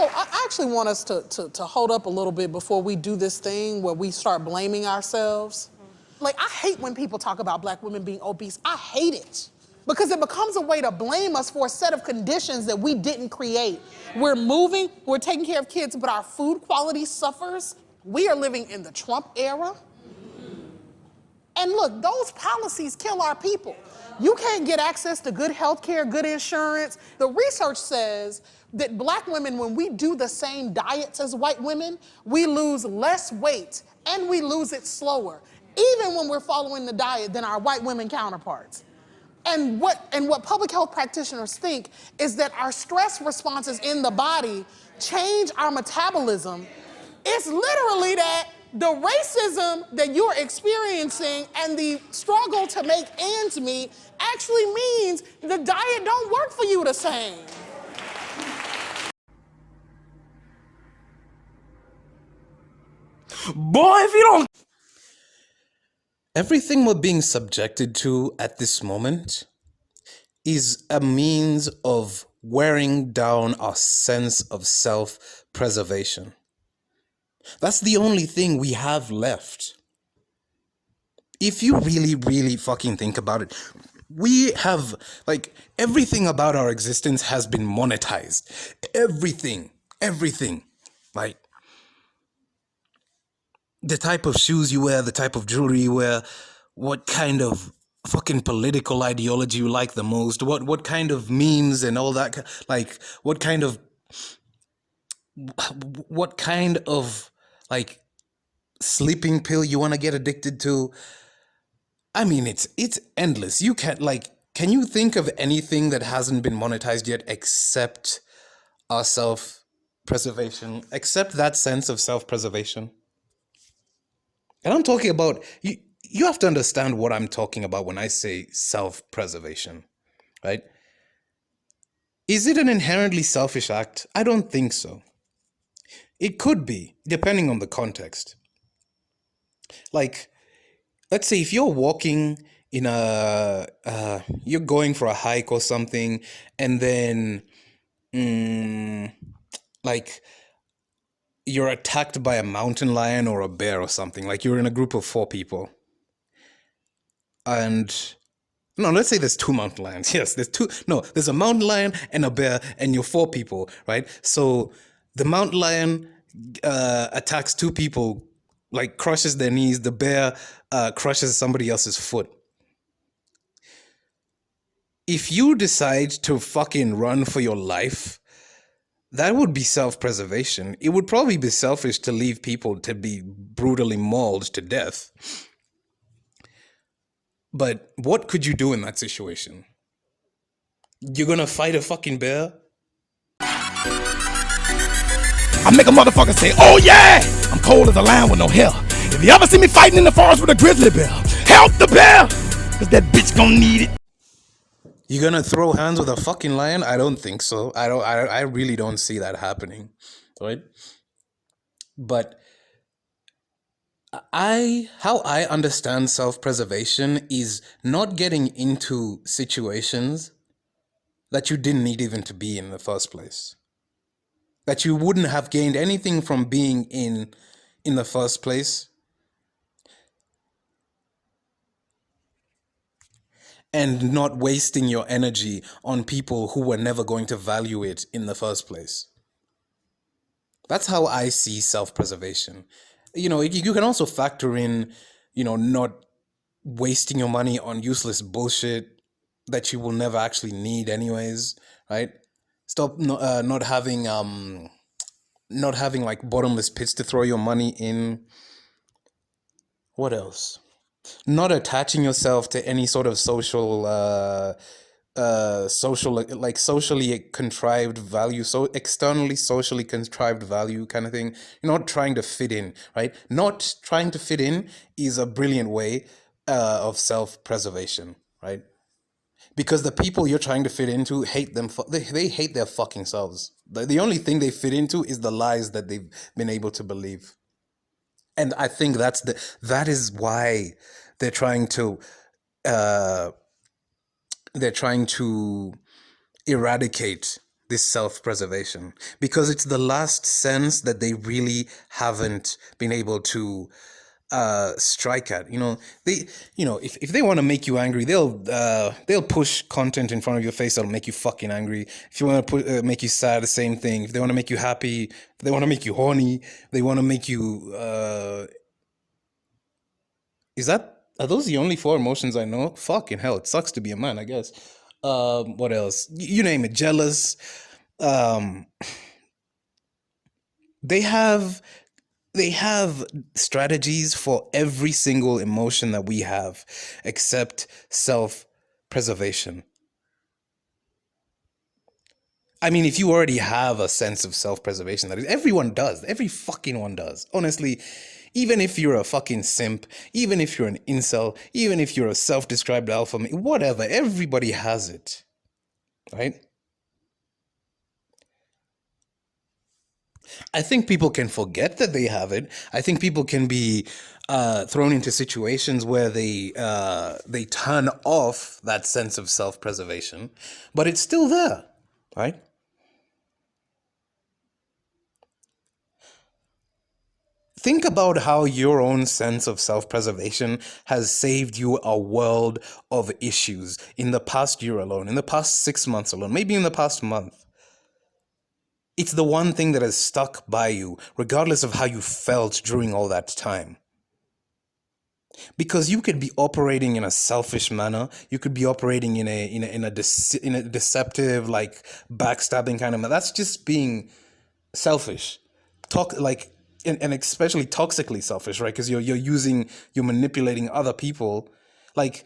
So I actually want us to hold up a little bit before we do this thing where we start blaming ourselves. Like, I hate when people talk about black women being obese. I hate it. Because it becomes a way to blame us for a set of conditions that we didn't create. We're moving, we're taking care of kids, but our food quality suffers. We are living in the Trump era. And look, those policies kill our people. You can't get access to good health care, good insurance. The research says that black women, when we do the same diets as white women, we lose less weight and we lose it slower, even when we're following the diet, than our white women counterparts. And what public health practitioners think is that our stress responses in the body change our metabolism. It's literally that the racism that you're experiencing and the struggle to make ends meet actually means the diet don't work for you the same. Boy, if you don't... Everything we're being subjected to at this moment is a means of wearing down our sense of self-preservation. That's the only thing we have left. If you really, really fucking think about it, we have, like, everything about our existence has been monetized. Everything. Like, the type of shoes you wear, the type of jewelry you wear, what kind of fucking political ideology you like the most, what kind of memes and all that, like, what kind of like sleeping pill you want to get addicted to. I mean, it's endless. You can't, like, can you think of anything that hasn't been monetized yet except our self-preservation, except that sense of self-preservation? And I'm talking about, you have to understand what I'm talking about when I say self-preservation, right? Is it an inherently selfish act? I don't think so. It could be, depending on the context. Like, let's say if you're walking in you're going for a hike or something, and then, like, you're attacked by a mountain lion or a bear or something. Like, you're in a group of 4 people. And, no, let's say there's 2 mountain lions. Yes, there's a mountain lion and a bear, and you're 4 people, right? So the mountain lion attacks 2 people, like, crushes their knees. The bear crushes somebody else's foot. If you decide to fucking run for your life, that would be self-preservation. It would probably be selfish to leave people to be brutally mauled to death. But what could you do in that situation? You're gonna fight a fucking bear? I make a motherfucker say, oh yeah, I'm cold as a lion with no hair. If you ever see me fighting in the forest with a grizzly bear, help the bear, cause that bitch gonna need it. You're gonna throw hands with a fucking lion? I don't think so. I really don't see that happening, right? But how I understand self-preservation is not getting into situations that you didn't need even to be in the first place. That you wouldn't have gained anything from being in the first place. And not wasting your energy on people who were never going to value it in the first place. That's how I see self-preservation. You know, you can also factor in, you know, not wasting your money on useless bullshit that you will never actually need anyways, right? Stop not having like bottomless pits to throw your money in. What else? Not attaching yourself to any sort of socially contrived value, so externally socially contrived value kind of thing. You're not trying to fit in, right? Not trying to fit in is a brilliant way of self-preservation, right? Because the people you're trying to fit into hate them. They hate their fucking selves. The only thing they fit into is the lies that they've been able to believe. And I think that is why they're trying to eradicate this self-preservation, because it's the last sense that they really haven't been able to strike at. If they want to make you angry, they'll push content in front of your face that'll make you fucking angry. If you want to make you sad, the same thing. If they want to make you happy, if they want to make you horny, they want to make you are those the only four emotions I know? Fucking hell, it sucks to be a man, I guess. What else? You name it. Jealous. They have strategies for every single emotion that we have, except self-preservation. I mean, if you already have a sense of self-preservation, that is, everyone does. Every fucking one does. Honestly, even if you're a fucking simp, even if you're an incel, even if you're a self-described alpha male, whatever, everybody has it, right? I think people can forget that they have it. I think people can be thrown into situations where they turn off that sense of self-preservation, but it's still there, right? Think about how your own sense of self-preservation has saved you a world of issues in the past year alone, in the past 6 months alone, maybe in the past month. It's the one thing that has stuck by you, regardless of how you felt during all that time. Because you could be operating in a selfish manner, you could be operating in a deceptive, like backstabbing kind of manner. That's just being selfish. And especially toxically selfish, right? Because you're manipulating other people. Like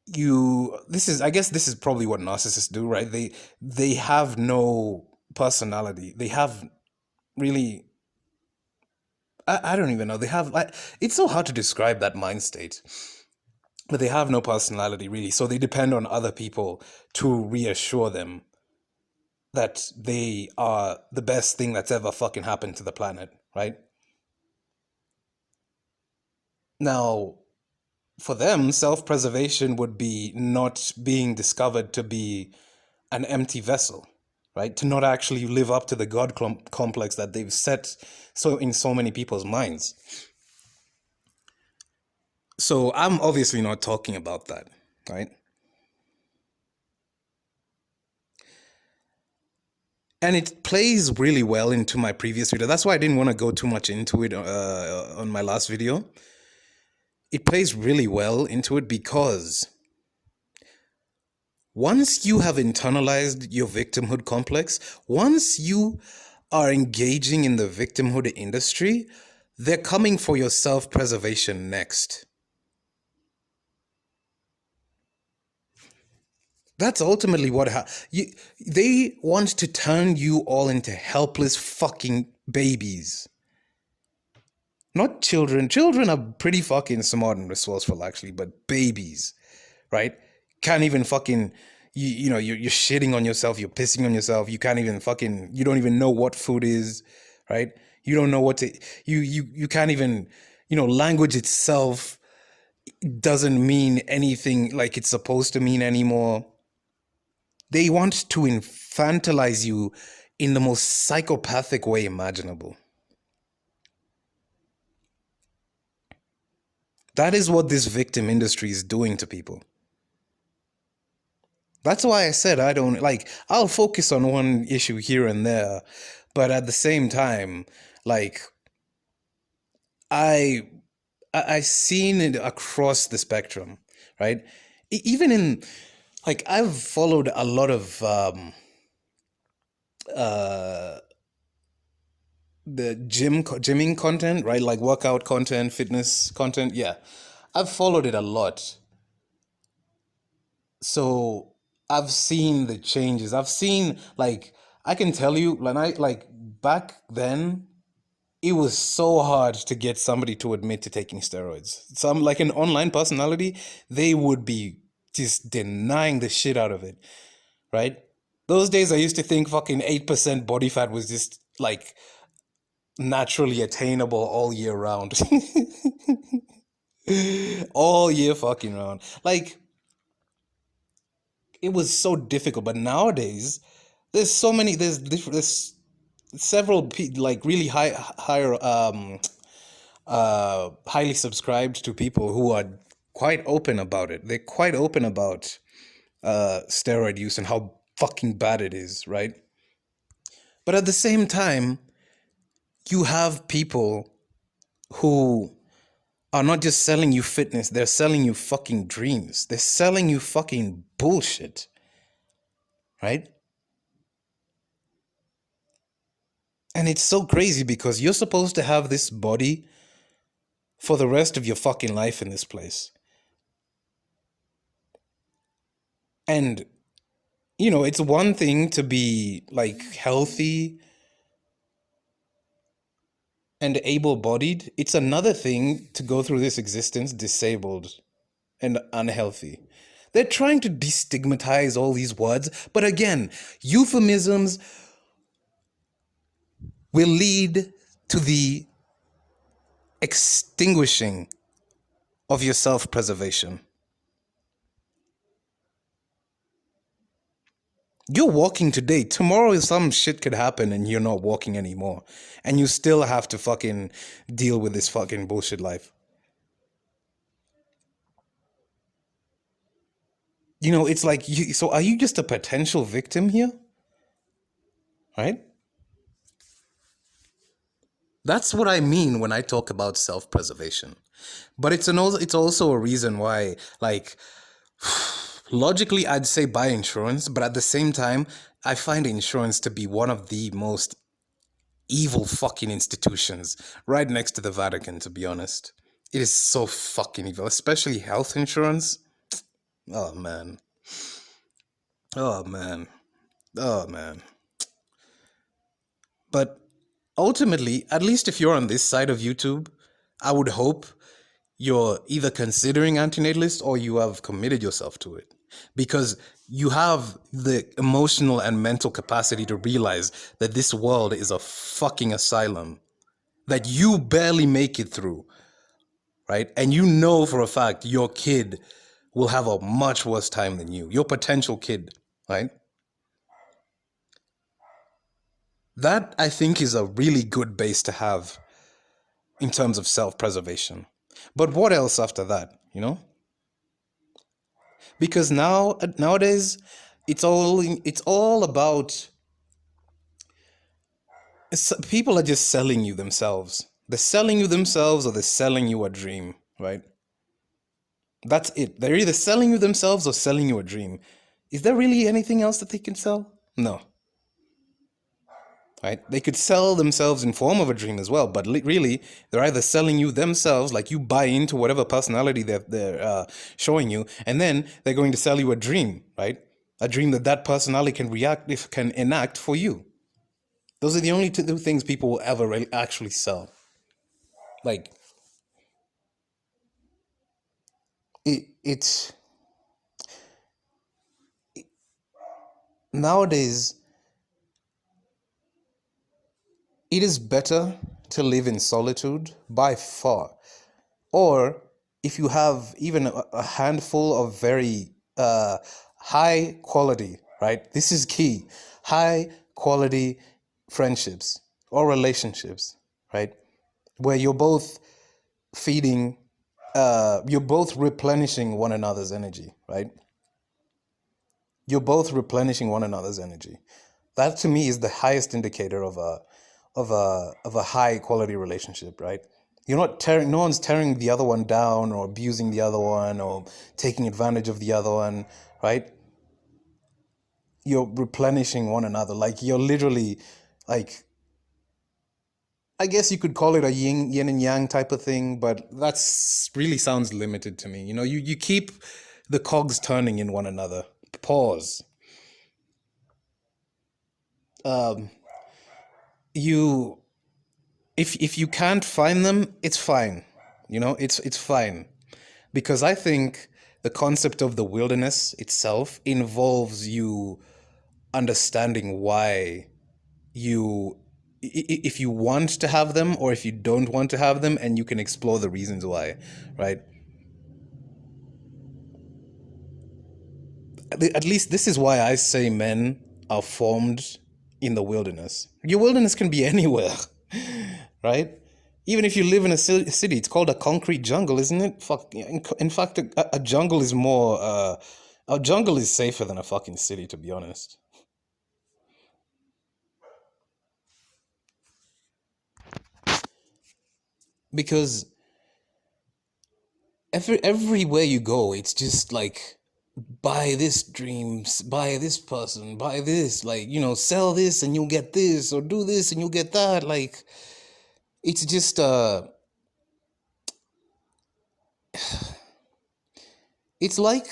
I guess this is probably what narcissists do, right? They have no personality. They have really, I don't even know. They have, like, it's so hard to describe that mind state, but they have no personality really. So they depend on other people to reassure them that they are the best thing that's ever fucking happened to the planet, right? Now, for them, self-preservation would be not being discovered to be an empty vessel, right? To not actually live up to the God complex that they've set in so many people's minds. So I'm obviously not talking about that, right? And it plays really well into my previous video. That's why I didn't want to go too much into it on my last video. It plays really well into it because once you have internalized your victimhood complex, once you are engaging in the victimhood industry, they're coming for your self-preservation next. That's ultimately what they want to turn you all into helpless fucking babies. Not children. Children are pretty fucking smart and resourceful, actually, but babies, right? Can't even fucking, you're shitting on yourself, you're pissing on yourself, you can't even fucking, you don't even know what food is, right? You don't know what to, you can't even, language itself doesn't mean anything like it's supposed to mean anymore. They want to infantilize you in the most psychopathic way imaginable. That is what this victim industry is doing to people. That's why I said I'll focus on one issue here and there, but at the same time, I've seen it across the spectrum, right? Even in, I've followed a lot of the gymming content, right? Like workout content, fitness content. Yeah, I've followed it a lot. So I've seen the changes. I've seen, I can tell you, back then, it was so hard to get somebody to admit to taking steroids. Some, like an online personality, they would be just denying the shit out of it, right? Those days I used to think fucking 8% body fat was just naturally attainable all year round. All year fucking round. It was so difficult. But nowadays, There's so many. There's several like really highly subscribed to people who are quite open about it. They're quite open about steroid use and how fucking bad it is, right? But at the same time, you have people who are not just selling you fitness, they're selling you fucking dreams. They're selling you fucking bullshit, right? And it's so crazy because you're supposed to have this body for the rest of your fucking life in this place. And, you know, it's one thing to be like healthy and able-bodied. It's another thing to go through this existence disabled and unhealthy. They're trying to destigmatize all these words, but again, euphemisms will lead to the extinguishing of your self-preservation. You're walking today. Tomorrow some shit could happen and you're not walking anymore. And you still have to fucking deal with this fucking bullshit life. You know, it's like, so are you just a potential victim here? Right? That's what I mean when I talk about self-preservation. But it's also a reason why, like, logically, I'd say buy insurance, but at the same time, I find insurance to be one of the most evil fucking institutions right next to the Vatican, to be honest. It is so fucking evil, especially health insurance. Oh, man. Oh, man. Oh, man. But ultimately, at least if you're on this side of YouTube, I would hope you're either considering antinatalist or you have committed yourself to it. Because you have the emotional and mental capacity to realize that this world is a fucking asylum that you barely make it through, right? And you know for a fact your kid will have a much worse time than you, your potential kid, right? That, I think, is a really good base to have in terms of self-preservation. But what else after that, you know? Because nowadays it's all about people are just selling you themselves. They're selling you themselves or they're selling you a dream, right? That's it. They're either selling you themselves or selling you a dream. Is there really anything else that they can sell? No. Right? They could sell themselves in form of a dream as well, but really, they're either selling you themselves, like you buy into whatever personality they're showing you, and then they're going to sell you a dream, right? A dream that personality can enact for you. Those are the only two things people will ever actually sell. Like, it's nowadays. It is better to live in solitude by far. Or if you have even a handful of very high quality, right? This is key. High quality friendships or relationships, right? Where you're both you're both replenishing one another's energy, right? You're both replenishing one another's energy. That to me is the highest indicator of a high quality relationship, right? You're not no one's tearing the other one down or abusing the other one or taking advantage of the other one, right? You're replenishing one another. Like you're literally like, I guess you could call it a yin and yang type of thing, but that's really sounds limited to me. You know, you keep the cogs turning in one another. Pause. If you can't find them, it's fine. You know, it's fine. Because I think the concept of the wilderness itself involves you understanding why if you want to have them or if you don't want to have them, and you can explore the reasons why, right? At least this is why I say men are formed in the wilderness. Your wilderness can be anywhere, right? Even if you live in a city, it's called a concrete jungle, isn't it? Fuck. In fact, a jungle is more. A jungle is safer than a fucking city, to be honest. Because everywhere you go, it's just like, buy this dreams, buy this person, buy this, like, you know, sell this and you'll get this, or do this and you'll get that. Like, it's just it's like,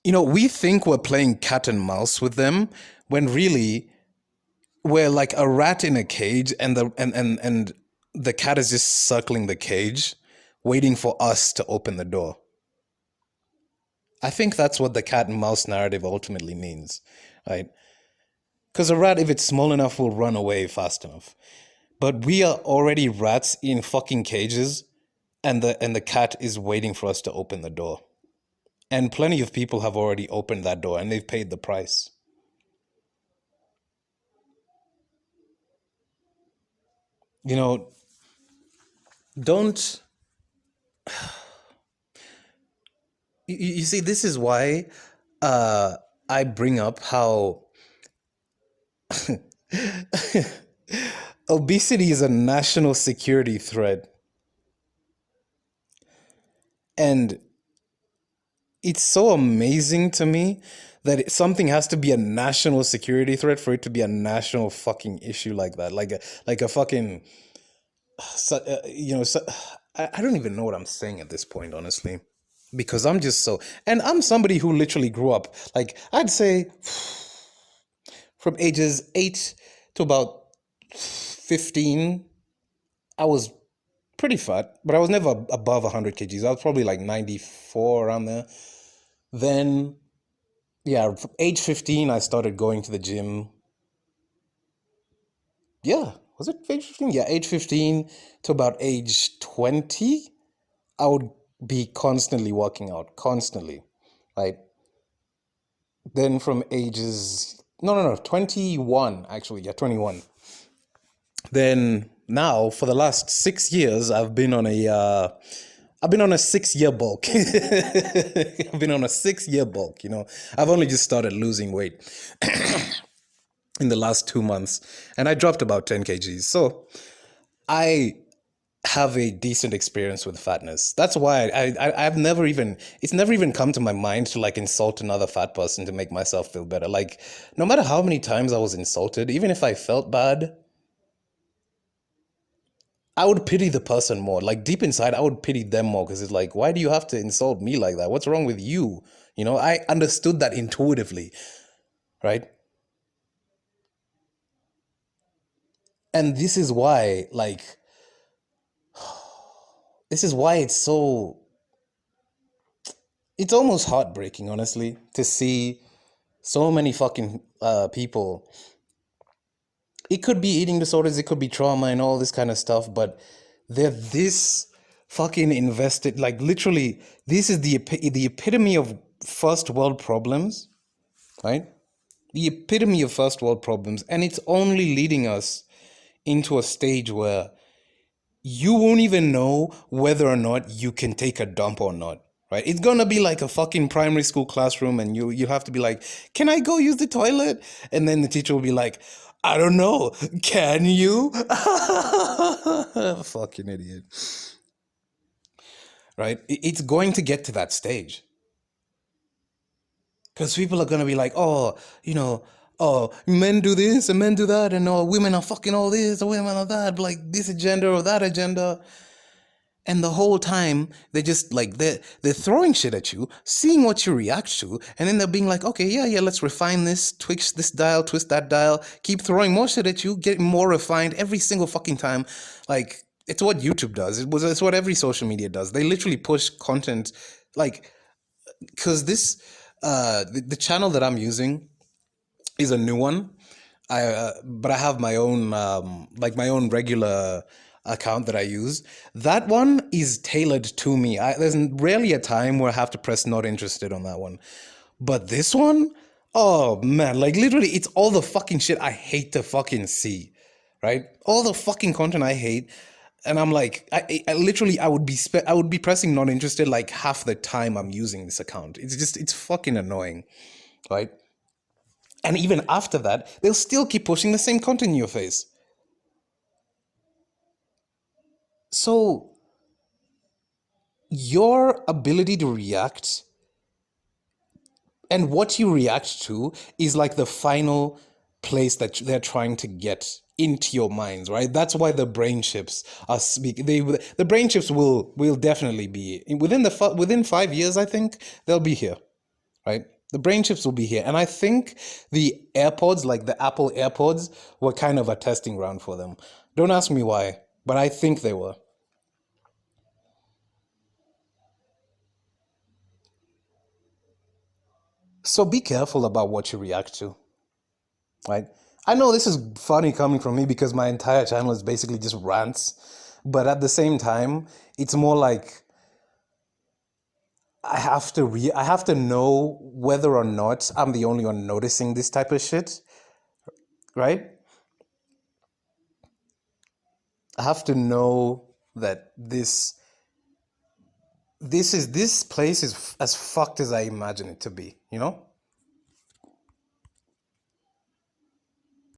you know, we think we're playing cat and mouse with them when really we're like a rat in a cage, and the cat is just circling the cage waiting for us to open the door. I think that's what the cat and mouse narrative ultimately means, right? Because a rat, if it's small enough, will run away fast enough. But we are already rats in fucking cages, and the cat is waiting for us to open the door. And plenty of people have already opened that door, and they've paid the price. You know, don't... You see, this is why I bring up how obesity is a national security threat. And it's so amazing to me that something has to be a national security threat for it to be a national fucking issue like that. Like a fucking, I don't even know what I'm saying at this point, honestly. Because I'm just so, and I'm somebody who literally grew up, like, I'd say from ages 8 to about 15, I was pretty fat, but I was never above 100 kgs. I was probably like 94, around there. Then, yeah, from age 15, I started going to the gym. Yeah, was it age 15? Yeah, age 15 to about age 20, I would be constantly working out, constantly, right? Then from ages, 21, actually, yeah, 21. Then now, for the last 6 years, I've been on a 6-year bulk. I've been on a 6-year bulk, you know. I've only just started losing weight in the last 2 months, and I dropped about 10 kgs. So I have a decent experience with fatness. That's why I've never even, it's never even come to my mind to like insult another fat person to make myself feel better. Like, no matter how many times I was insulted, even if I felt bad, I would pity the person more. Like, deep inside, I would pity them more, because it's like, why do you have to insult me like that? What's wrong with you? You know, I understood that intuitively, right? And this is why, like, this is why it's so, it's almost heartbreaking, honestly, to see so many fucking people. It could be eating disorders, it could be trauma and all this kind of stuff, but they're this fucking invested, like, literally, this is the epitome of first world problems, right? The epitome of first world problems, and it's only leading us into a stage where you won't even know whether or not you can take a dump or not, right? It's gonna be like a fucking primary school classroom, and you have to be like, can I go use the toilet? And then the teacher will be like, I don't know, can you? Fucking idiot. Right? It's going to get to that stage. Because people are gonna be like, oh, you know, oh, men do this and men do that, and oh, women are fucking all this, or women are that, like this agenda or that agenda. And the whole time, they're just like, they're throwing shit at you, seeing what you react to, and then they're being like, okay, yeah, let's refine this, twist this dial, twist that dial, keep throwing more shit at you, getting more refined every single fucking time. Like, it's what YouTube does. It's what every social media does. They literally push content, like, because this, the channel that I'm using is a new one. But I have my own, my own regular account that I use. That one is tailored to me. There's rarely a time where I have to press not interested on that one. But this one, Oh man, like literally, it's all the fucking shit I hate to fucking see, right? All the fucking content I hate, and I'm like, I literally, I would be pressing not interested like half the time I'm using this account. It's fucking annoying, right? And even after that, they'll still keep pushing the same content in your face. So your ability to react and what you react to is like the final place that they're trying to get into your minds, right? That's why the brain chips are the brain chips will definitely be within 5 years. I think they'll be here, right? The brain chips will be here, and I think the AirPods, like the Apple AirPods, were kind of a testing ground for them. Don't ask me why, but I think they were. So be careful about what you react to, right? I know this is funny coming from me because my entire channel is basically just rants, but at the same time, it's more like I have to know whether or not I'm the only one noticing this type of shit, right? I have to know that this place is as fucked as I imagine it to be, you know?